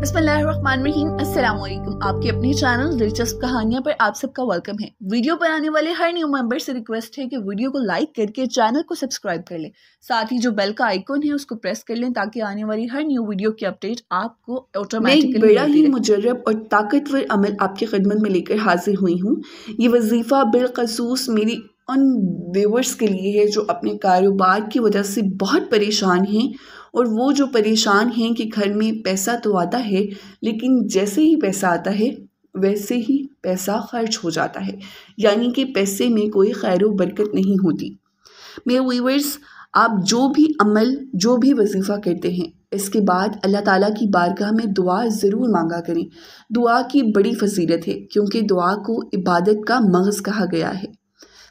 बिस्मिल्लाहिर्रहमानिर्रहीम। अस्सलाम वालेकुम। आपके अपने चैनल दिलचस्प कहानियां पर आप सबका वेलकम है। वीडियो पर आने वाले हर न्यू मेंबर से रिक्वेस्ट है कि वीडियो को लाइक करके चैनल को सब्सक्राइब कर लें। साथ ही जो बेल का आइकन है उसको प्रेस कर लें ताकि आने वाली हर न्यू वीडियो की अपडेट आपको ऑटोमेटिकली बड़ा ही मुजर्रब और ताकतवर अमल आपकी खिदमत में लेकर हाजिर हुई हूँ। ये वजीफ़ा बिलखसूस मेरी उन व्यूवर्स के लिए है जो अपने कारोबार की वजह से बहुत परेशान हैं, और वो जो परेशान हैं कि घर में पैसा तो आता है लेकिन जैसे ही पैसा आता है वैसे ही पैसा खर्च हो जाता है, यानी कि पैसे में कोई खैर व बरकत नहीं होती। मेरे व्यूवर्स, आप जो भी अमल जो भी वजीफ़ा करते हैं इसके बाद अल्लाह ताला की बारगाह में दुआ ज़रूर मांगा करें। दुआ की बड़ी फजीलत है क्योंकि दुआ को इबादत का मग़ज़ कहा गया है।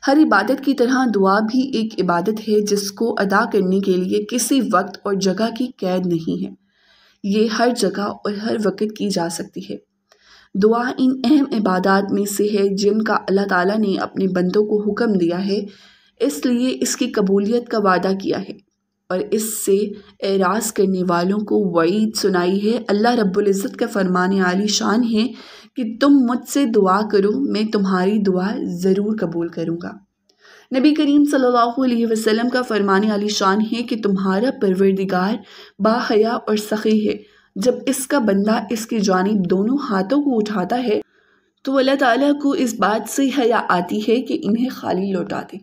हर इबादत की तरह दुआ भी एक इबादत है जिसको अदा करने के लिए किसी वक्त और जगह की कैद नहीं है। ये हर जगह और हर वक्त की जा सकती है। दुआ इन अहम इबादत में से है जिनका अल्लाह ताला ने अपने बंदों को हुक्म दिया है, इसलिए इसकी कबूलियत का वादा किया है और इससे एराज़ करने वालों को वईद सुनाई है। अल्लाह रब्बुल इज़्ज़त का फरमान आली शान है कि तुम मुझसे दुआ करो, मैं तुम्हारी दुआ ज़रूर कबूल करूँगा। नबी करीम सल्लल्लाहु अलैहि वसल्लम का फरमान आली शान है कि तुम्हारा परवरदिगार बाहया और सखी है। जब इसका बंदा इसकी जानिब दोनों हाथों को उठाता है तो अल्लाह ताला को इस बात से हया आती है कि इन्हें खाली लौटा दे।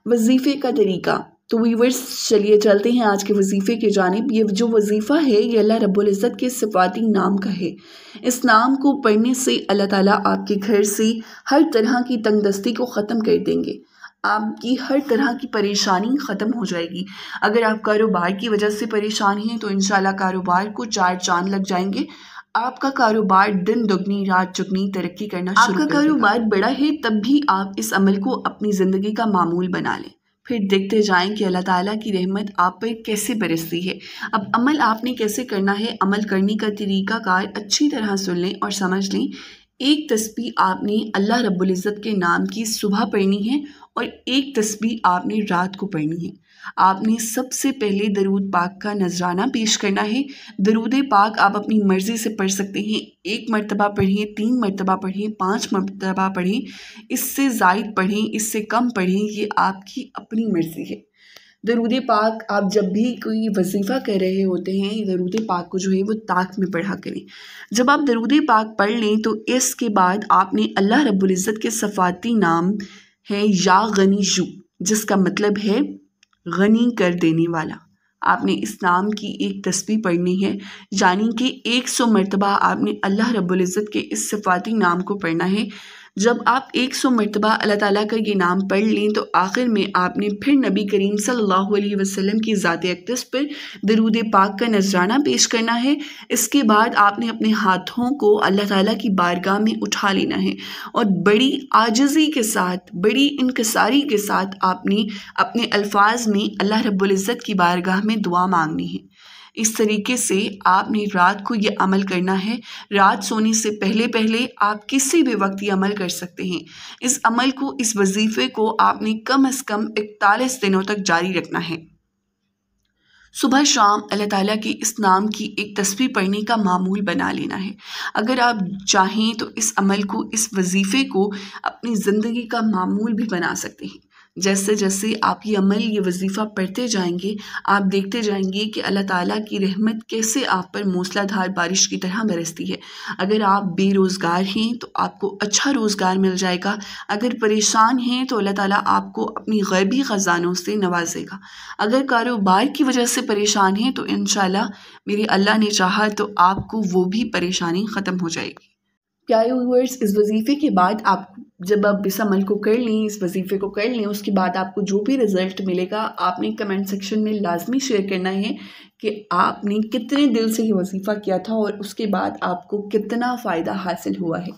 वजीफ़े का तरीका, तो व्यूअर्स चलिए चलते हैं आज के वजीफ़े की जानिब। ये जो वजीफ़ा है ये अल्लाह रब्बुल इज़्ज़त के सिफाती नाम का है। इस नाम को पढ़ने से अल्लाह ताला आपके घर से हर तरह की तंगदस्ती को ख़त्म कर देंगे। आपकी हर तरह की परेशानी ख़त्म हो जाएगी। अगर आप कारोबार की वजह से परेशान हैं तो इंशाल्लाह कारोबार को चार चांद लग जाएंगे। आपका कारोबार दिन दुगनी रात चुगनी तरक्की करना शुरू कर देगा। आपका कारोबार बड़ा है तब भी आप इस अमल को अपनी ज़िंदगी का मामूल बना लें, फिर देखते जाएं कि अल्लाह ताला की रहमत आप पर कैसे बरसती है। अब अमल आपने कैसे करना है, अमल करने का तरीक़ाकार अच्छी तरह सुन लें और समझ लें। एक तस्बीह आपने अल्लाह रब्बुल इज़्ज़त के नाम की सुबह पढ़नी है और एक तस्बीह आपने रात को पढ़नी है। आपने सबसे पहले दरूद पाक का नजराना पेश करना है। दरूद पाक आप अपनी मर्ज़ी से पढ़ सकते हैं। 1 मरतबा पढ़ें, 3 मरतबा पढ़ें, 5 मरतबा पढ़ें, इससे ज़ायद पढ़ें, इससे कम पढ़ें, ये आपकी अपनी मर्ज़ी है। दरूद पाक आप जब भी कोई वजीफ़ा कर रहे होते हैं दरूद पाक को जो है वो ताक में पढ़ा करें। जब आप दरूद पाक पढ़ लें तो इसके बाद आपने अल्लाह रब्बुल इज़्ज़त के सफ़ाती नाम है या गनी यू, जिसका मतलब है गनी कर देने वाला। आपने इस नाम की एक तस्बीह पढ़नी है, यानी कि 100 मरतबा आपने अल्लाह रब्बुल इज़्ज़त के इस सिफाती नाम को पढ़ना है। जब आप 100 मरतबा अल्लाह ताला का ये नाम पढ़ लें तो आखिर में आपने फिर नबी करीम सल्लल्लाहु अलैहि वसल्लम की ज़ात अक़दस पर दरूद पाक का नजराना पेश करना है। इसके बाद आपने अपने हाथों को अल्लाह ताला की बारगाह में उठा लेना है और बड़ी आजिज़ी के साथ, बड़ी इनकिसारी के साथ आपने अपने अल्फाज में अल्लाह रब्बुल इज़्ज़त की बारगाह में दुआ मांगनी है। इस तरीके से आपने रात को ये अमल करना है। रात सोने से पहले पहले आप किसी भी वक्त ये अमल कर सकते हैं। इस अमल को, इस वजीफ़े को आपने कम से कम 41 दिनों तक जारी रखना है। सुबह शाम अल्लाह ताला की इस नाम की एक तस्बीह पढ़ने का मामूल बना लेना है। अगर आप चाहें तो इस अमल को, इस वजीफ़े को अपनी ज़िंदगी का मामूल भी बना सकते हैं। जैसे जैसे आप ये अमल, ये वजीफ़ा पढ़ते जाएंगे आप देखते जाएंगे कि अल्लाह ताला की रहमत कैसे आप पर मूसलाधार बारिश की तरह बरसती है। अगर आप बेरोज़गार हैं तो आपको अच्छा रोज़गार मिल जाएगा। अगर परेशान हैं तो अल्लाह ताला आपको अपनी गैबी ख़ज़ानों से नवाजेगा। अगर कारोबार की वजह से परेशान हैं तो इंशाल्लाह मेरे अल्लाह ने चाहा तो आपको वो भी परेशानी ख़त्म हो जाएगी। प्यारे व्यूअर्स, इस वजीफ़े के बाद आप जब आप इस अमल को कर लें, इस वजीफ़े को कर लें, उसके बाद आपको जो भी रिज़ल्ट मिलेगा आपने कमेंट सेक्शन में लाजमी शेयर करना है कि आपने कितने दिल से ये वजीफ़ा किया था और उसके बाद आपको कितना फ़ायदा हासिल हुआ है।